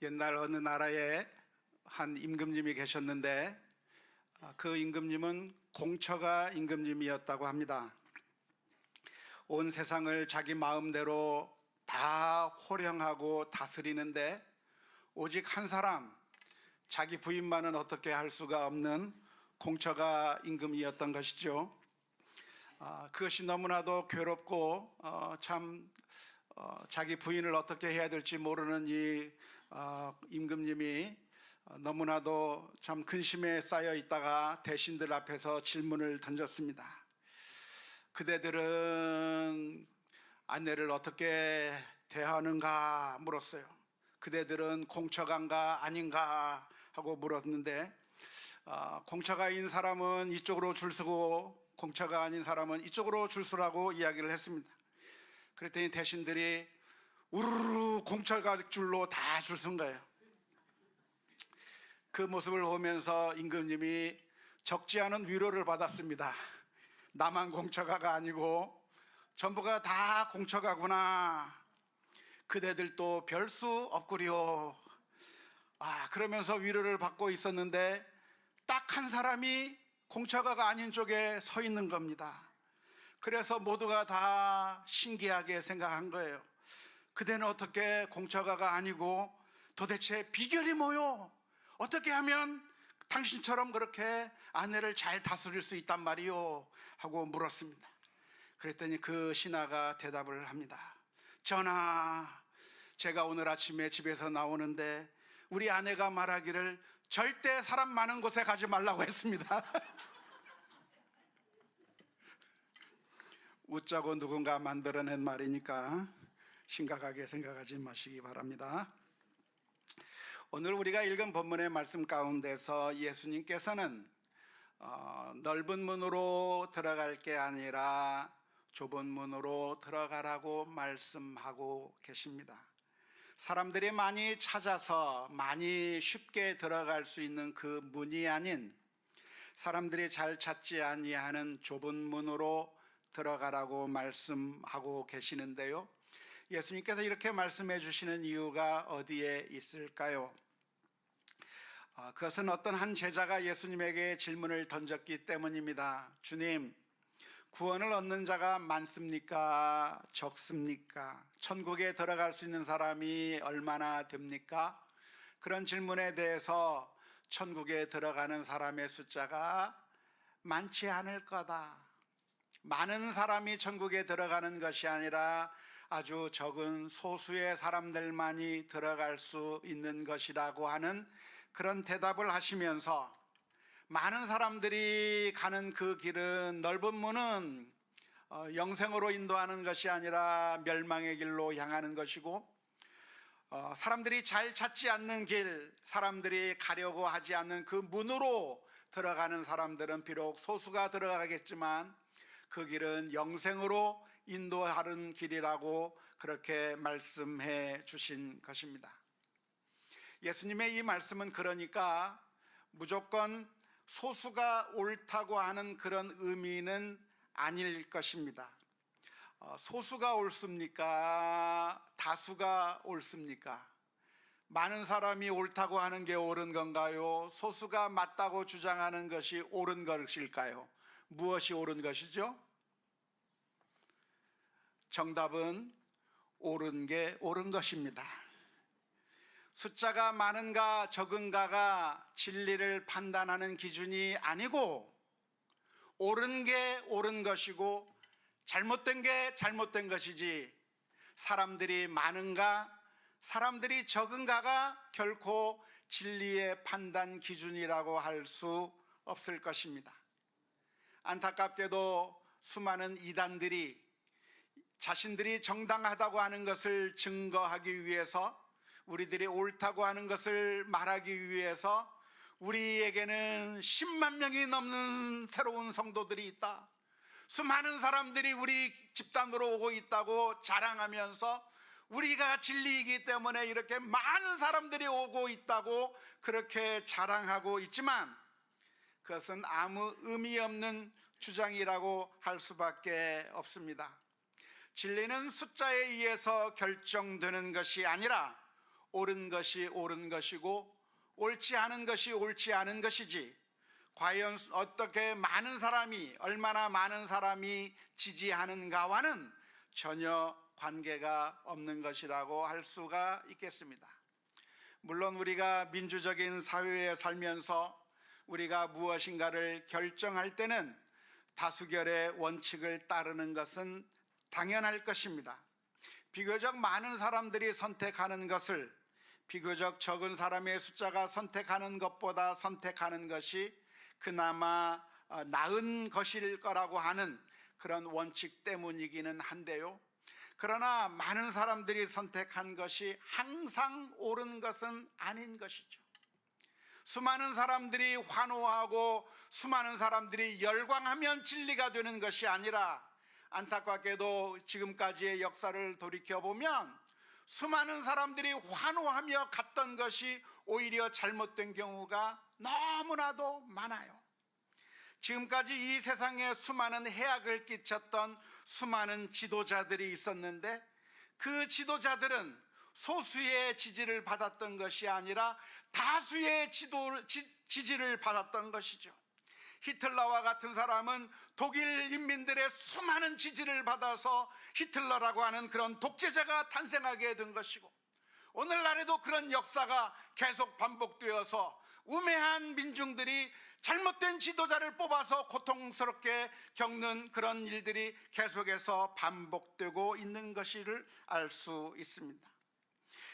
옛날 어느 나라에 한 임금님이 계셨는데 그 임금님은 공처가 임금님이었다고 합니다. 온 세상을 자기 마음대로 다 호령하고 다스리는데 오직 한 사람, 자기 부인만은 어떻게 할 수가 없는 공처가 임금이었던 것이죠. 그것이 너무나도 괴롭고 자기 부인을 어떻게 해야 될지 모르는 이 임금님이 너무나도 참 근심에 쌓여 있다가 대신들 앞에서 질문을 던졌습니다. 그대들은 아내를 어떻게 대하는가 물었어요. 그대들은 공처가인가 아닌가 하고 물었는데 공처가인 사람은 이쪽으로 줄 서고 공처가 아닌 사람은 이쪽으로 줄 서라고 이야기를 했습니다. 그랬더니 대신들이 우르르 공처가 줄로 다 줄 선 거예요. 그 모습을 보면서 임금님이 적지 않은 위로를 받았습니다. 나만 공처가가 아니고 전부가 다 공처가구나. 그대들도 별 수 없구려. 그러면서 위로를 받고 있었는데 딱 한 사람이 공처가가 아닌 쪽에 서 있는 겁니다. 그래서 모두가 다 신기하게 생각한 거예요. 그대는 어떻게 공처가가 아니고 도대체 비결이 뭐요? 어떻게 하면 당신처럼 그렇게 아내를 잘 다스릴 수 있단 말이요? 하고 물었습니다. 그랬더니 그 신하가 대답을 합니다. 전하, 제가 오늘 아침에 집에서 나오는데 우리 아내가 말하기를 절대 사람 많은 곳에 가지 말라고 했습니다. 웃자고 누군가 만들어낸 말이니까 심각하게 생각하지 마시기 바랍니다. 오늘 우리가 읽은 본문의 말씀 가운데서 예수님께서는 넓은 문으로 들어갈 게 아니라 좁은 문으로 들어가라고 말씀하고 계십니다. 사람들이 많이 찾아서 많이 쉽게 들어갈 수 있는 그 문이 아닌 사람들이 잘 찾지 아니하는 좁은 문으로 들어가라고 말씀하고 계시는데요, 예수님께서 이렇게 말씀해 주시는 이유가 어디에 있을까요? 그것은 어떤 한 제자가 예수님에게 질문을 던졌기 때문입니다. 주님, 구원을 얻는 자가 많습니까? 적습니까? 천국에 들어갈 수 있는 사람이 얼마나 됩니까? 그런 질문에 대해서 천국에 들어가는 사람의 숫자가 많지 않을 거다. 많은 사람이 천국에 들어가는 것이 아니라 아주 적은 소수의 사람들만이 들어갈 수 있는 것이라고 하는 그런 대답을 하시면서, 많은 사람들이 가는 그 길은, 넓은 문은 영생으로 인도하는 것이 아니라 멸망의 길로 향하는 것이고, 사람들이 잘 찾지 않는 길, 사람들이 가려고 하지 않는 그 문으로 들어가는 사람들은 비록 소수가 들어가겠지만 그 길은 영생으로 인도하는 길이라고 그렇게 말씀해 주신 것입니다. 예수님의 이 말씀은 그러니까 무조건 소수가 옳다고 하는 그런 의미는 아닐 것입니다. 소수가 옳습니까? 다수가 옳습니까? 많은 사람이 옳다고 하는 게 옳은 건가요? 소수가 맞다고 주장하는 것이 옳은 것일까요? 무엇이 옳은 것이죠? 정답은 옳은 게 옳은 것입니다. 숫자가 많은가 적은가가 진리를 판단하는 기준이 아니고, 옳은 게 옳은 것이고 잘못된 게 잘못된 것이지, 사람들이 많은가 사람들이 적은가가 결코 진리의 판단 기준이라고 할 수 없을 것입니다. 안타깝게도 수많은 이단들이 자신들이 정당하다고 하는 것을 증거하기 위해서, 우리들이 옳다고 하는 것을 말하기 위해서 우리에게는 10만 명이 넘는 새로운 성도들이 있다, 수많은 사람들이 우리 집단으로 오고 있다고 자랑하면서 우리가 진리이기 때문에 이렇게 많은 사람들이 오고 있다고 그렇게 자랑하고 있지만, 그것은 아무 의미 없는 주장이라고 할 수밖에 없습니다. 진리는 숫자에 의해서 결정되는 것이 아니라 옳은 것이 옳은 것이고 옳지 않은 것이 옳지 않은 것이지, 과연 어떻게 얼마나 많은 사람이 지지하는가와는 전혀 관계가 없는 것이라고 할 수가 있겠습니다. 물론 우리가 민주적인 사회에 살면서 우리가 무엇인가를 결정할 때는 다수결의 원칙을 따르는 것은 당연할 것입니다. 비교적 많은 사람들이 선택하는 것을 비교적 적은 사람의 숫자가 선택하는 것보다 선택하는 것이 그나마 나은 것일 거라고 하는 그런 원칙 때문이기는 한데요, 그러나 많은 사람들이 선택한 것이 항상 옳은 것은 아닌 것이죠. 수많은 사람들이 환호하고 수많은 사람들이 열광하면 진리가 되는 것이 아니라, 안타깝게도 지금까지의 역사를 돌이켜보면 수많은 사람들이 환호하며 갔던 것이 오히려 잘못된 경우가 너무나도 많아요. 지금까지 이 세상에 수많은 해악을 끼쳤던 수많은 지도자들이 있었는데, 그 지도자들은 소수의 지지를 받았던 것이 아니라 다수의 지지를 받았던 것이죠. 히틀러와 같은 사람은 독일 인민들의 수많은 지지를 받아서 히틀러라고 하는 그런 독재자가 탄생하게 된 것이고, 오늘날에도 그런 역사가 계속 반복되어서 우매한 민중들이 잘못된 지도자를 뽑아서 고통스럽게 겪는 그런 일들이 계속해서 반복되고 있는 것을 알 수 있습니다.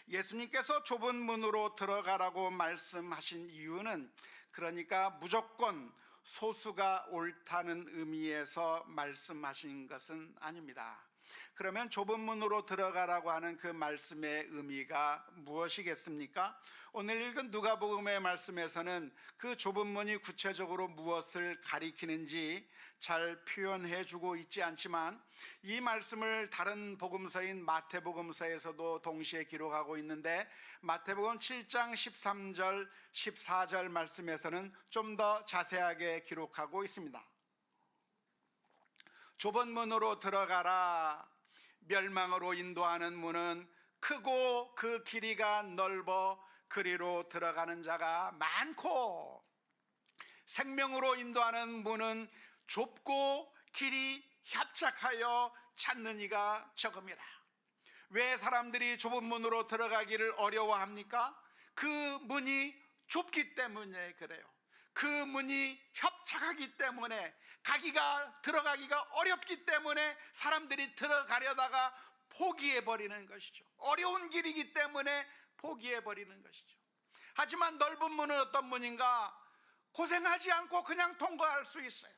예수님께서 좁은 문으로 들어가라고 말씀하신 이유는, 그러니까 무조건 소수가 옳다는 의미에서 말씀하신 것은 아닙니다. 그러면 좁은 문으로 들어가라고 하는 그 말씀의 의미가 무엇이겠습니까? 오늘 읽은 누가복음의 말씀에서는 그 좁은 문이 구체적으로 무엇을 가리키는지 잘 표현해 주고 있지 않지만, 이 말씀을 다른 복음서인 마태복음서에서도 동시에 기록하고 있는데, 마태복음 7장 13절 14절 말씀에서는 좀 더 자세하게 기록하고 있습니다. 좁은 문으로 들어가라. 멸망으로 인도하는 문은 크고 그 길이가 넓어 그리로 들어가는 자가 많고, 생명으로 인도하는 문은 좁고 길이 협착하여 찾는 이가 적음이라. 왜 사람들이 좁은 문으로 들어가기를 어려워합니까? 그 문이 좁기 때문에 그래요. 그 문이 협착하기 때문에, 들어가기가 어렵기 때문에 사람들이 들어가려다가 포기해버리는 것이죠. 어려운 길이기 때문에 포기해버리는 것이죠. 하지만 넓은 문은 어떤 문인가? 고생하지 않고 그냥 통과할 수 있어요.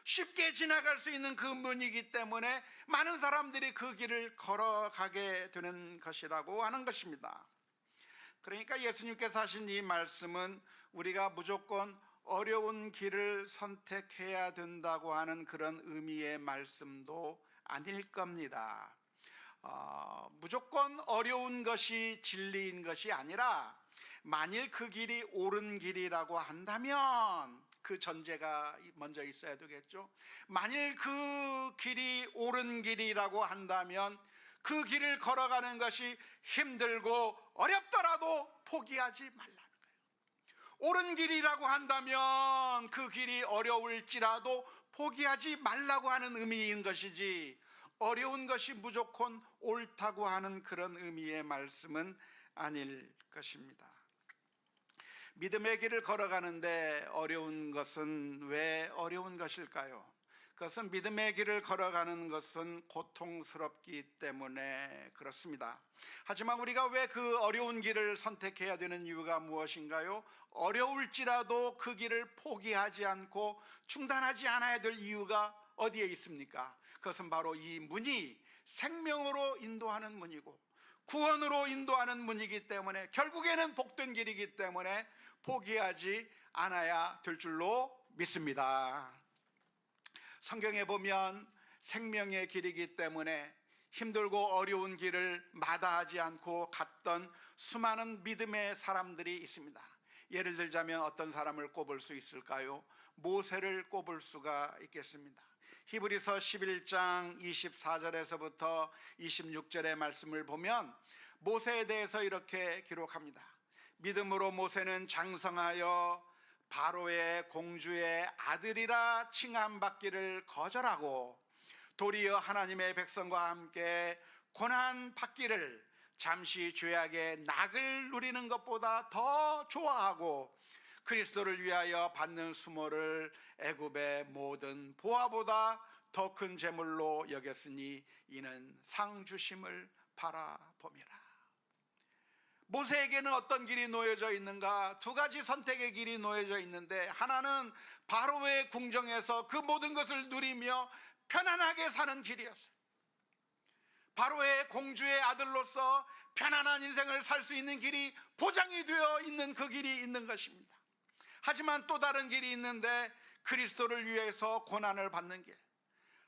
쉽게 지나갈 수 있는 그 문이기 때문에 많은 사람들이 그 길을 걸어가게 되는 것이라고 하는 것입니다. 그러니까 예수님께서 하신 이 말씀은 우리가 무조건 어려운 길을 선택해야 된다고 하는 그런 의미의 말씀도 아닐 겁니다. 무조건 어려운 것이 진리인 것이 아니라, 만일 그 길이 옳은 길이라고 한다면 그 전제가 먼저 있어야 되겠죠. 만일 그 길이 옳은 길이라고 한다면 그 길을 걸어가는 것이 힘들고 어렵더라도 포기하지 말라는 거예요. 옳은 길이라고 한다면 그 길이 어려울지라도 포기하지 말라고 하는 의미인 것이지, 어려운 것이 무조건 옳다고 하는 그런 의미의 말씀은 아닐 것입니다. 믿음의 길을 걸어가는데 어려운 것은 왜 어려운 것일까요? 그것은 믿음의 길을 걸어가는 것은 고통스럽기 때문에 그렇습니다. 하지만 우리가 왜 그 어려운 길을 선택해야 되는 이유가 무엇인가요? 어려울지라도 그 길을 포기하지 않고 중단하지 않아야 될 이유가 어디에 있습니까? 그것은 바로 이 문이 생명으로 인도하는 문이고 구원으로 인도하는 문이기 때문에, 결국에는 복된 길이기 때문에 포기하지 않아야 될 줄로 믿습니다. 성경에 보면 생명의 길이기 때문에 힘들고 어려운 길을 마다하지 않고 갔던 수많은 믿음의 사람들이 있습니다. 예를 들자면 어떤 사람을 꼽을 수 있을까요? 모세를 꼽을 수가 있겠습니다. 히브리서 11장 24절에서부터 26절의 말씀을 보면, 모세에 대해서 이렇게 기록합니다. 믿음으로 모세는 장성하여 바로의 공주의 아들이라 칭함받기를 거절하고 도리어 하나님의 백성과 함께 고난 받기를 잠시 죄악의 낙을 누리는 것보다 더 좋아하고 그리스도를 위하여 받는 수모를 애굽의 모든 보화보다 더 큰 재물로 여겼으니 이는 상 주심을 바라봄이라. 모세에게는 어떤 길이 놓여져 있는가? 두 가지 선택의 길이 놓여져 있는데, 하나는 바로의 궁정에서 그 모든 것을 누리며 편안하게 사는 길이었어요. 바로의 공주의 아들로서 편안한 인생을 살 수 있는 길이 보장이 되어 있는 그 길이 있는 것입니다. 하지만 또 다른 길이 있는데, 그리스도를 위해서 고난을 받는 길,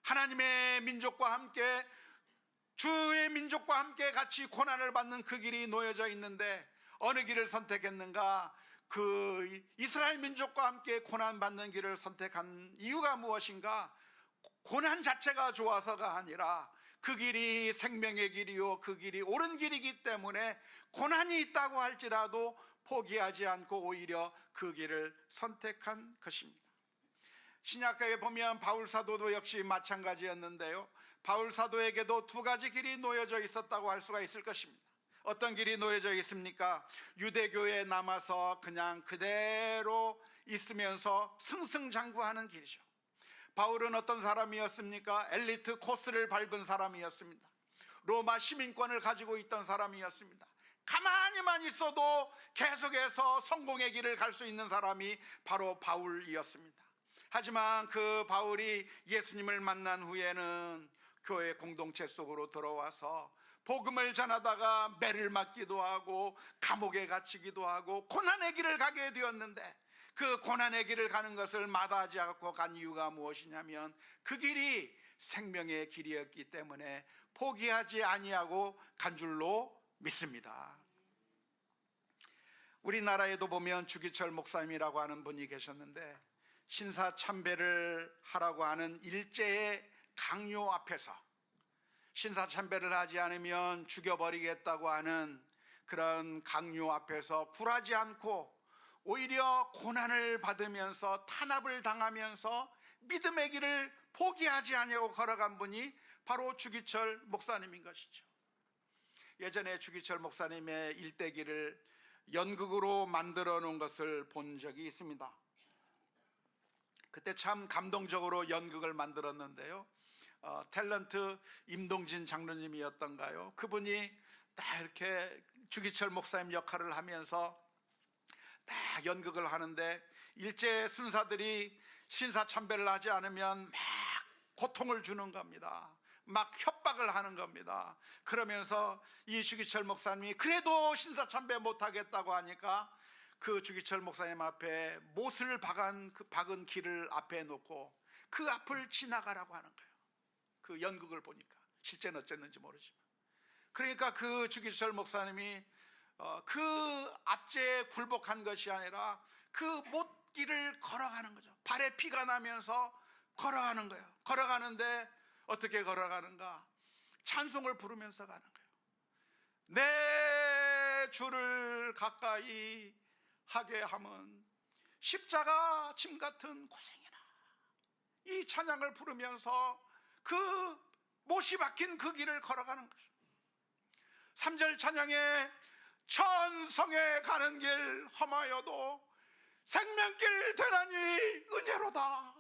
하나님의 민족과 함께, 주의 민족과 함께 같이 고난을 받는 그 길이 놓여져 있는데, 어느 길을 선택했는가? 그 이스라엘 민족과 함께 고난받는 길을 선택한 이유가 무엇인가? 고난 자체가 좋아서가 아니라 그 길이 생명의 길이요, 그 길이 옳은 길이기 때문에 고난이 있다고 할지라도 포기하지 않고 오히려 그 길을 선택한 것입니다. 신약가에 보면 바울 사도도 역시 마찬가지였는데요, 바울 사도에게도 두 가지 길이 놓여져 있었다고 할 수가 있을 것입니다. 어떤 길이 놓여져 있습니까? 유대교에 남아서 그냥 그대로 있으면서 승승장구하는 길이죠. 바울은 어떤 사람이었습니까? 엘리트 코스를 밟은 사람이었습니다. 로마 시민권을 가지고 있던 사람이었습니다. 가만히만 있어도 계속해서 성공의 길을 갈 수 있는 사람이 바로 바울이었습니다. 하지만 그 바울이 예수님을 만난 후에는 교회 공동체 속으로 들어와서 복음을 전하다가 매를 맞기도 하고 감옥에 갇히기도 하고 고난의 길을 가게 되었는데, 그 고난의 길을 가는 것을 마다하지 않고 간 이유가 무엇이냐면 그 길이 생명의 길이었기 때문에 포기하지 아니하고 간 줄로 믿습니다. 우리나라에도 보면 주기철 목사님이라고 하는 분이 계셨는데, 신사참배를 하라고 하는 일제의 강요 앞에서 신사참배를 하지 않으면 죽여버리겠다고 하는 그런 강요 앞에서 굴하지 않고 오히려 고난을 받으면서 탄압을 당하면서 믿음의 길을 포기하지 않냐고 걸어간 분이 바로 주기철 목사님인 것이죠. 예전에 주기철 목사님의 일대기를 연극으로 만들어 놓은 것을 본 적이 있습니다. 그때 참 감동적으로 연극을 만들었는데요, 탤런트 임동진 장로님이었던가요? 그분이 딱 이렇게 주기철 목사님 역할을 하면서 딱 연극을 하는데, 일제 순사들이 신사참배를 하지 않으면 막 고통을 주는 겁니다. 막 협박을 하는 겁니다. 그러면서 이 주기철 목사님이 그래도 신사참배 못하겠다고 하니까 그 주기철 목사님 앞에 못을 박은 길을 앞에 놓고 그 앞을 지나가라고 하는 거예요. 그 연극을 보니까, 실제는 어쨌는지 모르지만. 그러니까 그 주기철 목사님이 그 앞제에 굴복한 것이 아니라 그 못길을 걸어가는 거죠. 발에 피가 나면서 걸어가는 거예요. 걸어가는데 어떻게 걸어가는가? 찬송을 부르면서 가는 거예요. 내 주를 가까이 하게 함은 십자가 짐 같은 고생이나, 이 찬양을 부르면서 그 못이 박힌 그 길을 걸어가는 거죠. 3절 찬양에 천성에 가는 길 험하여도 생명길 되나니 은혜로다.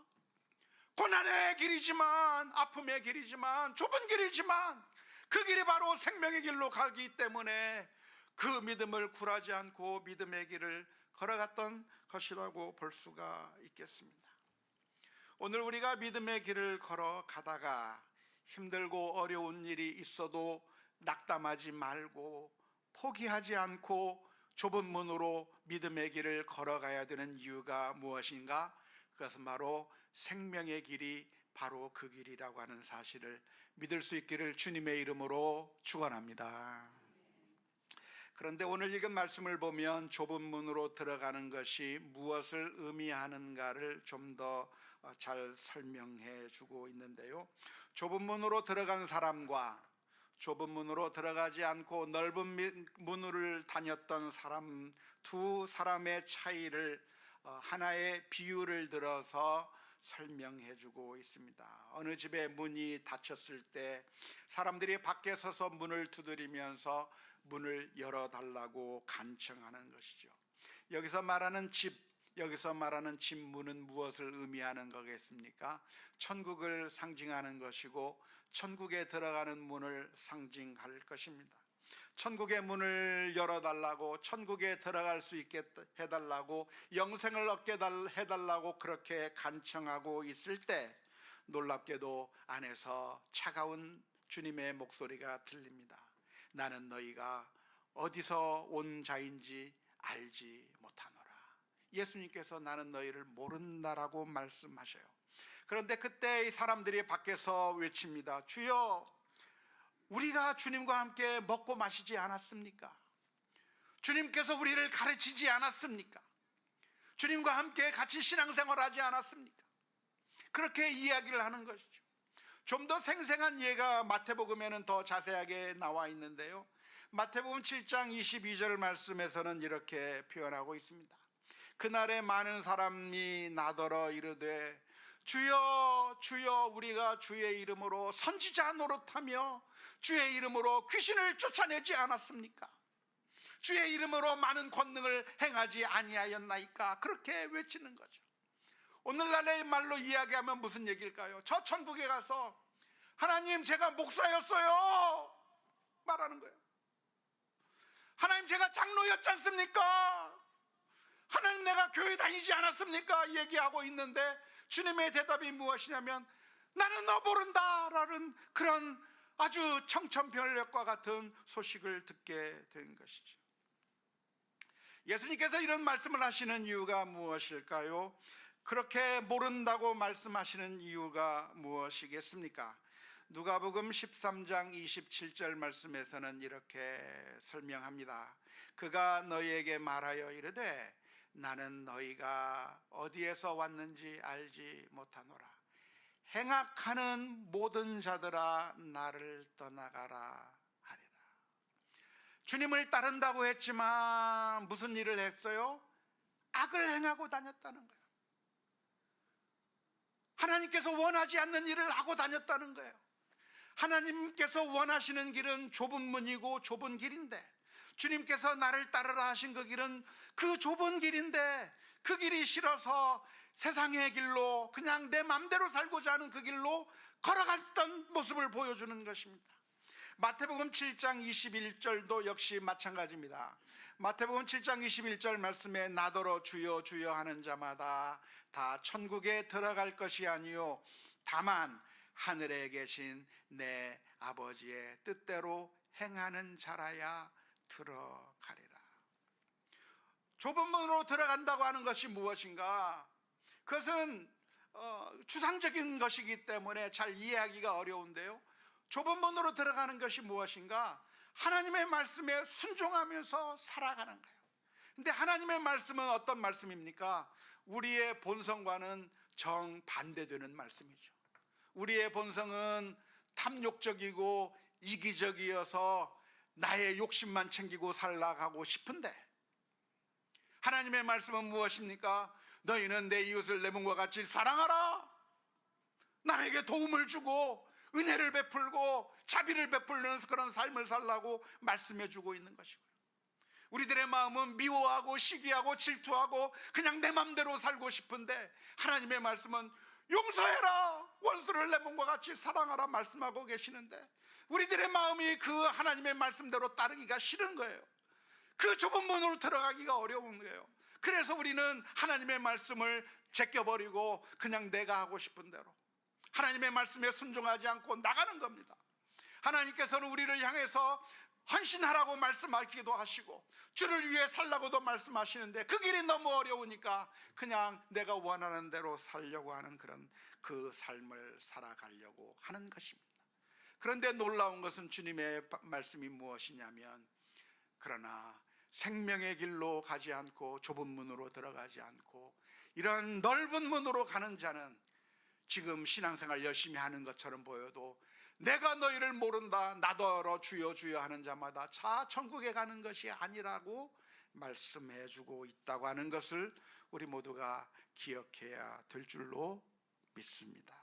고난의 길이지만, 아픔의 길이지만, 좁은 길이지만 그 길이 바로 생명의 길로 가기 때문에 그 믿음을 굴하지 않고 믿음의 길을 걸어갔던 것이라고 볼 수가 있겠습니다. 오늘 우리가 믿음의 길을 걸어가다가 힘들고 어려운 일이 있어도 낙담하지 말고 포기하지 않고 좁은 문으로 믿음의 길을 걸어가야 되는 이유가 무엇인가? 그것은 바로 생명의 길이 바로 그 길이라고 하는 사실을 믿을 수 있기를 주님의 이름으로 축원합니다. 그런데 오늘 읽은 말씀을 보면 좁은 문으로 들어가는 것이 무엇을 의미하는가를 좀 더 잘 설명해 주고 있는데요, 좁은 문으로 들어간 사람과 좁은 문으로 들어가지 않고 넓은 문을 다녔던 사람, 두 사람의 차이를 하나의 비유를 들어서 설명해 주고 있습니다. 어느 집에 문이 닫혔을 때 사람들이 밖에 서서 문을 두드리면서 문을 열어달라고 간청하는 것이죠. 여기서 말하는 집 문은 무엇을 의미하는 거겠습니까? 천국을 상징하는 것이고 천국에 들어가는 문을 상징할 것입니다. 천국의 문을 열어달라고, 천국에 들어갈 수 있게 해달라고, 영생을 얻게 해달라고 그렇게 간청하고 있을 때 놀랍게도 안에서 차가운 주님의 목소리가 들립니다. 나는 너희가 어디서 온 자인지 알지 못하노라. 예수님께서 나는 너희를 모른다라고 말씀하셔요. 그런데 그때 이 사람들이 밖에서 외칩니다. 주여, 우리가 주님과 함께 먹고 마시지 않았습니까? 주님께서 우리를 가르치지 않았습니까? 주님과 함께 같이 신앙생활하지 않았습니까? 그렇게 이야기를 하는 것이죠. 좀 더 생생한 예가 마태복음에는 더 자세하게 나와 있는데요, 마태복음 7장 22절 말씀에서는 이렇게 표현하고 있습니다. 그날에 많은 사람이 나더러 이르되 주여 주여 우리가 주의 이름으로 선지자 노릇하며 주의 이름으로 귀신을 쫓아내지 않았습니까? 주의 이름으로 많은 권능을 행하지 아니하였나이까? 그렇게 외치는 거죠. 오늘날의 말로 이야기하면 무슨 얘기일까요? 저 천국에 가서 하나님 제가 목사였어요 말하는 거예요. 하나님 제가 장로였지 않습니까? 하나님 내가 교회 다니지 않았습니까? 얘기하고 있는데 주님의 대답이 무엇이냐면 나는 너 모른다 라는 그런 아주 청천벽력과 같은 소식을 듣게 된 것이죠. 예수님께서 이런 말씀을 하시는 이유가 무엇일까요? 그렇게 모른다고 말씀하시는 이유가 무엇이겠습니까? 누가복음 13장 27절 말씀에서는 이렇게 설명합니다. 그가 너희에게 말하여 이르되 나는 너희가 어디에서 왔는지 알지 못하노라. 행악하는 모든 자들아 나를 떠나가라 하리라. 주님을 따른다고 했지만 무슨 일을 했어요? 악을 행하고 다녔다는 거예요. 하나님께서 원하지 않는 일을 하고 다녔다는 거예요. 하나님께서 원하시는 길은 좁은 문이고 좁은 길인데, 주님께서 나를 따르라 하신 그 길은 그 좁은 길인데, 그 길이 싫어서 세상의 길로 그냥 내 맘대로 살고자 하는 그 길로 걸어갔던 모습을 보여주는 것입니다. 마태복음 7장 21절도 역시 마찬가지입니다. 마태복음 7장 21절 말씀에 나더러 주여 주여 하는 자마다 다 천국에 들어갈 것이 아니요 다만 하늘에 계신 내 아버지의 뜻대로 행하는 자라야 들어가리라. 좁은 문으로 들어간다고 하는 것이 무엇인가? 그것은 추상적인 것이기 때문에 잘 이해하기가 어려운데요, 좁은 문으로 들어가는 것이 무엇인가? 하나님의 말씀에 순종하면서 살아가는 거예요. 근데 하나님의 말씀은 어떤 말씀입니까? 우리의 본성과는 정반대되는 말씀이죠. 우리의 본성은 탐욕적이고 이기적이어서 나의 욕심만 챙기고 살아가고 싶은데, 하나님의 말씀은 무엇입니까? 너희는 내 이웃을 내 몸과 같이 사랑하라. 남에게 도움을 주고 은혜를 베풀고 자비를 베풀는 그런 삶을 살라고 말씀해 주고 있는 것이고요. 우리들의 마음은 미워하고 시기하고 질투하고 그냥 내 맘대로 살고 싶은데, 하나님의 말씀은 용서해라, 원수를 내 몸과 같이 사랑하라 말씀하고 계시는데, 우리들의 마음이 그 하나님의 말씀대로 따르기가 싫은 거예요. 그 좁은 문으로 들어가기가 어려운 거예요. 그래서 우리는 하나님의 말씀을 제껴버리고 그냥 내가 하고 싶은 대로 하나님의 말씀에 순종하지 않고 나가는 겁니다. 하나님께서는 우리를 향해서 헌신하라고 말씀하기도 하시고 주를 위해 살라고도 말씀하시는데, 그 길이 너무 어려우니까 그냥 내가 원하는 대로 살려고 하는 그런 그 삶을 살아가려고 하는 것입니다. 그런데 놀라운 것은 주님의 말씀이 무엇이냐면, 그러나 생명의 길로 가지 않고 좁은 문으로 들어가지 않고 이런 넓은 문으로 가는 자는 지금 신앙생활 열심히 하는 것처럼 보여도 내가 너희를 모른다. 나더러 주여 주여 하는 자마다 자 천국에 가는 것이 아니라고 말씀해 주고 있다고 하는 것을 우리 모두가 기억해야 될 줄로 믿습니다.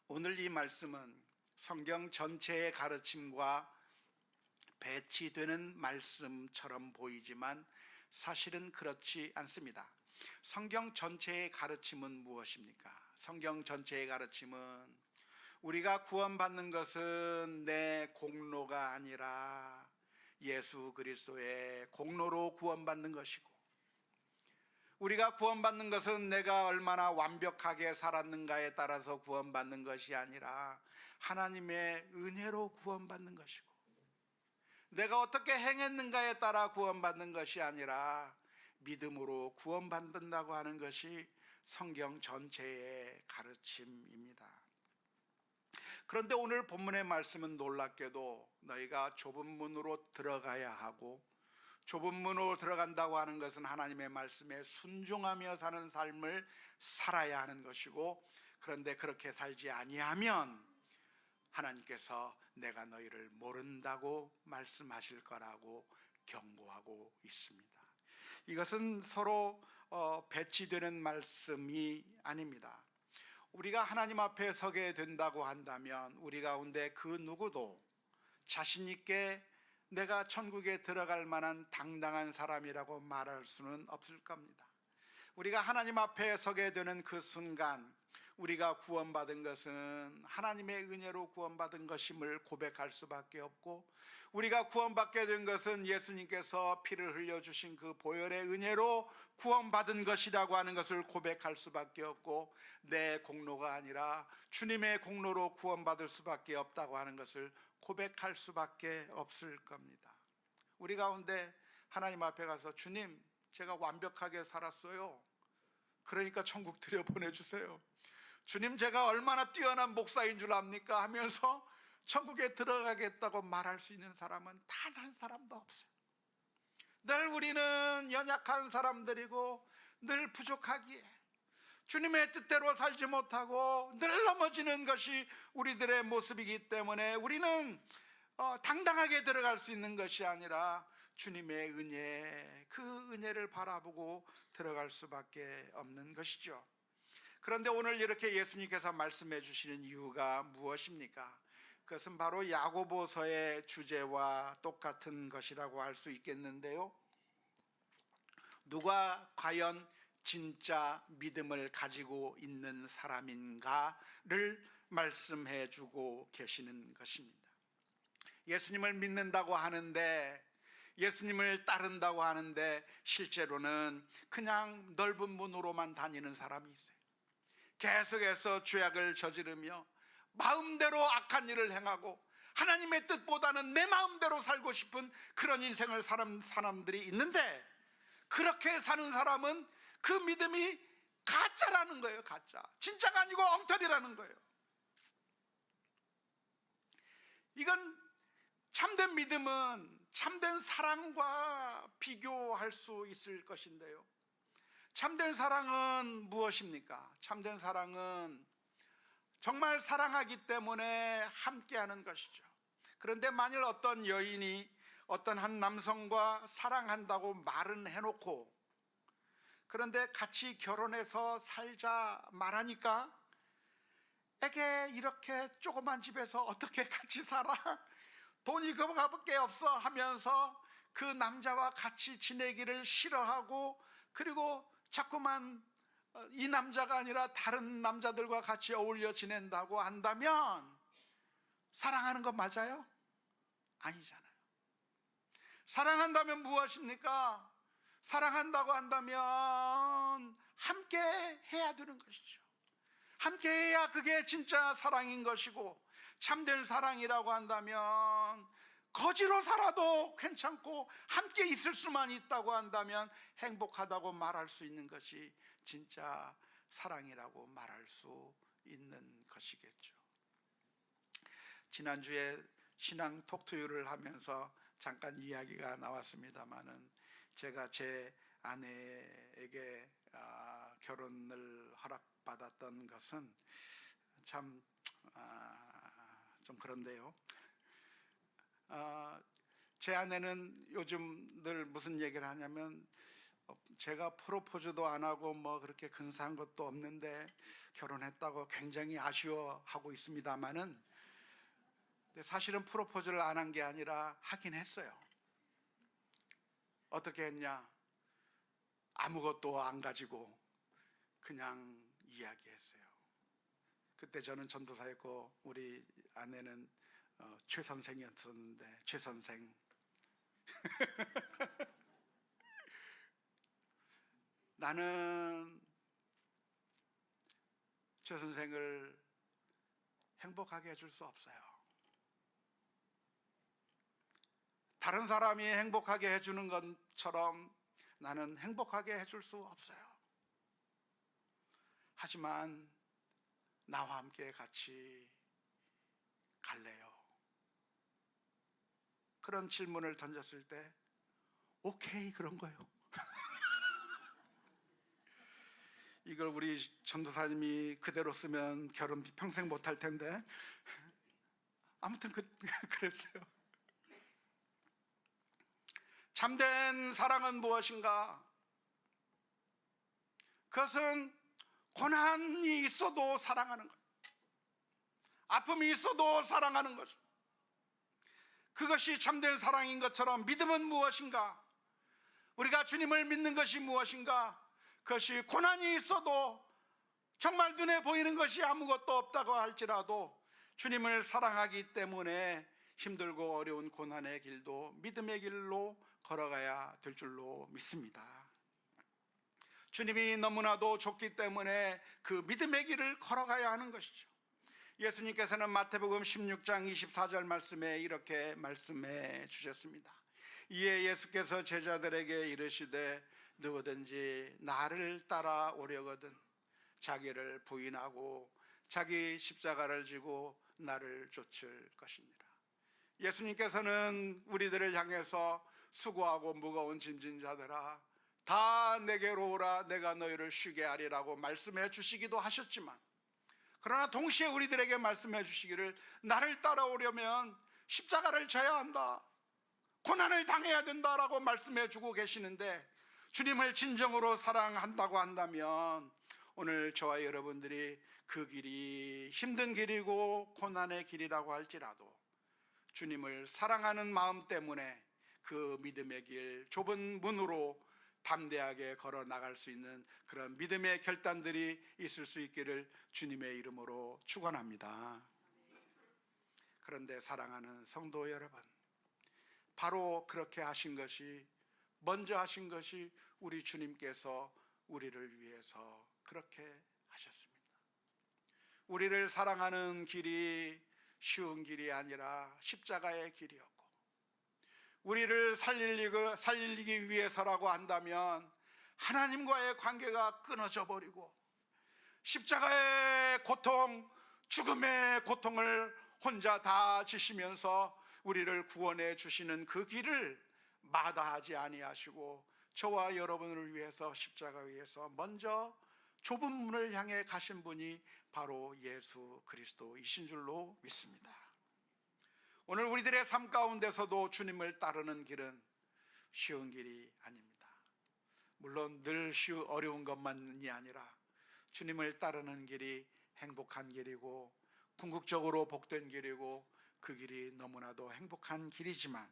오늘 이 말씀은 성경 전체의 가르침과 배치되는 말씀처럼 보이지만 사실은 그렇지 않습니다. 성경 전체의 가르침은 무엇입니까? 성경 전체의 가르침은 우리가 구원받는 것은 내 공로가 아니라 예수 그리스도의 공로로 구원받는 것이고, 우리가 구원받는 것은 내가 얼마나 완벽하게 살았는가에 따라서 구원받는 것이 아니라 하나님의 은혜로 구원받는 것이고, 내가 어떻게 행했는가에 따라 구원받는 것이 아니라 믿음으로 구원받는다고 하는 것이 성경 전체의 가르침입니다. 그런데 오늘 본문의 말씀은 놀랍게도 너희가 좁은 문으로 들어가야 하고, 좁은 문으로 들어간다고 하는 것은 하나님의 말씀에 순종하며 사는 삶을 살아야 하는 것이고, 그런데 그렇게 살지 아니하면 하나님께서 내가 너희를 모른다고 말씀하실 거라고 경고하고 있습니다. 이것은 서로 배치되는 말씀이 아닙니다. 우리가 하나님 앞에 서게 된다고 한다면 우리 가운데 그 누구도 자신 있게 내가 천국에 들어갈 만한 당당한 사람이라고 말할 수는 없을 겁니다. 우리가 하나님 앞에 서게 되는 그 순간 우리가 구원받은 것은 하나님의 은혜로 구원받은 것임을 고백할 수밖에 없고, 우리가 구원받게 된 것은 예수님께서 피를 흘려주신 그 보혈의 은혜로 구원받은 것이라고 하는 것을 고백할 수밖에 없고, 내 공로가 아니라 주님의 공로로 구원받을 수밖에 없다고 하는 것을 고백할 수밖에 없을 겁니다. 우리 가운데 하나님 앞에 가서 주님, 제가 완벽하게 살았어요. 그러니까 천국 들여보내주세요. 주님, 제가 얼마나 뛰어난 목사인 줄 압니까? 하면서 천국에 들어가겠다고 말할 수 있는 사람은 단 한 사람도 없어요. 늘 우리는 연약한 사람들이고 늘 부족하기에 주님의 뜻대로 살지 못하고 늘 넘어지는 것이 우리들의 모습이기 때문에 우리는 당당하게 들어갈 수 있는 것이 아니라 주님의 은혜, 그 은혜를 바라보고 들어갈 수밖에 없는 것이죠. 그런데 오늘 이렇게 예수님께서 말씀해 주시는 이유가 무엇입니까? 그것은 바로 야고보서의 주제와 똑같은 것이라고 할 수 있겠는데요, 누가 과연 진짜 믿음을 가지고 있는 사람인가를 말씀해 주고 계시는 것입니다. 예수님을 믿는다고 하는데, 예수님을 따른다고 하는데 실제로는 그냥 넓은 문으로만 다니는 사람이 있어요. 계속해서 죄악을 저지르며 마음대로 악한 일을 행하고 하나님의 뜻보다는 내 마음대로 살고 싶은 그런 인생을 사는 사람들이 있는데, 그렇게 사는 사람은 그 믿음이 가짜라는 거예요. 가짜, 진짜가 아니고 엉터리라는 거예요. 이건 참된 믿음은 참된 사랑과 비교할 수 있을 것인데요, 참된 사랑은 무엇입니까? 참된 사랑은 정말 사랑하기 때문에 함께하는 것이죠. 그런데 만일 어떤 여인이 어떤 한 남성과 사랑한다고 말은 해놓고, 그런데 같이 결혼해서 살자 말하니까 에게 이렇게 조그만 집에서 어떻게 같이 살아? 돈이 그거밖에 없어 하면서 그 남자와 같이 지내기를 싫어하고, 그리고 자꾸만 이 남자가 아니라 다른 남자들과 같이 어울려 지낸다고 한다면 사랑하는 거 맞아요? 아니잖아요. 사랑한다면 무엇입니까? 사랑한다고 한다면 함께 해야 되는 것이죠. 함께 해야 그게 진짜 사랑인 것이고, 참된 사랑이라고 한다면 거지로 살아도 괜찮고 함께 있을 수만 있다고 한다면 행복하다고 말할 수 있는 것이 진짜 사랑이라고 말할 수 있는 것이겠죠. 지난주에 신앙 톡투유를 하면서 잠깐 이야기가 나왔습니다마는, 제가 제 아내에게 결혼을 허락받았던 것은 참 좀 그런데요. 제 아내는 요즘 늘 무슨 얘기를 하냐면 제가 프로포즈도 안 하고 뭐 그렇게 근사한 것도 없는데 결혼했다고 굉장히 아쉬워하고 있습니다만은 사실은 프로포즈를 안 한 게 아니라 하긴 했어요. 어떻게 했냐? 아무것도 안 가지고 그냥 이야기했어요. 그때 저는 전도사였고 우리 아내는 최 선생이었었는데, 최 선생 나는 최 선생을 행복하게 해줄 수 없어요. 다른 사람이 행복하게 해주는 것처럼 나는 행복하게 해줄 수 없어요. 하지만 나와 함께 같이 갈래요? 그런 질문을 던졌을 때 오케이, 그런 거예요. 이걸 우리 전도사님이 그대로 쓰면 결혼 평생 못할 텐데 아무튼 그랬어요. 참된 사랑은 무엇인가? 그것은 고난이 있어도 사랑하는 것, 아픔이 있어도 사랑하는 것, 그것이 참된 사랑인 것처럼 믿음은 무엇인가? 우리가 주님을 믿는 것이 무엇인가? 그것이 고난이 있어도 정말 눈에 보이는 것이 아무것도 없다고 할지라도 주님을 사랑하기 때문에 힘들고 어려운 고난의 길도 믿음의 길로 걸어가야 될 줄로 믿습니다. 주님이 너무나도 좋기 때문에 그 믿음의 길을 걸어가야 하는 것이죠. 예수님께서는 마태복음 16장 24절 말씀에 이렇게 말씀해 주셨습니다. 이에 예수께서 제자들에게 이르시되 누구든지 나를 따라오려거든 자기를 부인하고 자기 십자가를 지고 나를 쫓을 것이니라. 예수님께서는 우리들을 향해서 수고하고 무거운 짐진 자들아 다 내게로 오라 내가 너희를 쉬게 하리라고 말씀해 주시기도 하셨지만, 그러나 동시에 우리들에게 말씀해 주시기를 나를 따라오려면 십자가를 져야 한다, 고난을 당해야 된다라고 말씀해 주고 계시는데, 주님을 진정으로 사랑한다고 한다면 오늘 저와 여러분들이 그 길이 힘든 길이고 고난의 길이라고 할지라도 주님을 사랑하는 마음 때문에 그 믿음의 길, 좁은 문으로 담대하게 걸어 나갈 수 있는 그런 믿음의 결단들이 있을 수 있기를 주님의 이름으로 축원합니다. 그런데 사랑하는 성도 여러분, 바로 그렇게 하신 것이, 먼저 하신 것이 우리 주님께서 우리를 위해서 그렇게 하셨습니다. 우리를 사랑하는 길이 쉬운 길이 아니라 십자가의 길이었고, 우리를 살리기 위해서라고 한다면 하나님과의 관계가 끊어져 버리고 십자가의 고통, 죽음의 고통을 혼자 다 지시면서 우리를 구원해 주시는 그 길을 마다하지 아니하시고 저와 여러분을 위해서 십자가 위에서 먼저 좁은 문을 향해 가신 분이 바로 예수 그리스도이신 줄로 믿습니다. 오늘 우리들의 삶 가운데서도 주님을 따르는 길은 쉬운 길이 아닙니다. 물론 늘 어려운 것만이 아니라 주님을 따르는 길이 행복한 길이고 궁극적으로 복된 길이고 그 길이 너무나도 행복한 길이지만,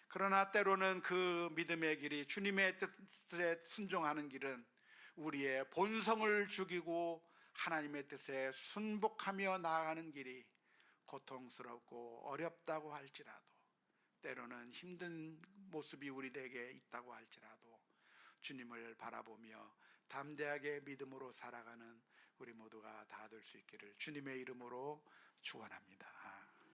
그러나 때로는 그 믿음의 길이, 주님의 뜻에 순종하는 길은 우리의 본성을 죽이고 하나님의 뜻에 순복하며 나아가는 길이 고통스럽고 어렵다고 할지라도, 때로는 힘든 모습이 우리에게 있다고 할지라도 주님을 바라보며 담대하게 믿음으로 살아가는 우리 모두가 다 될 수 있기를 주님의 이름으로 축원합니다.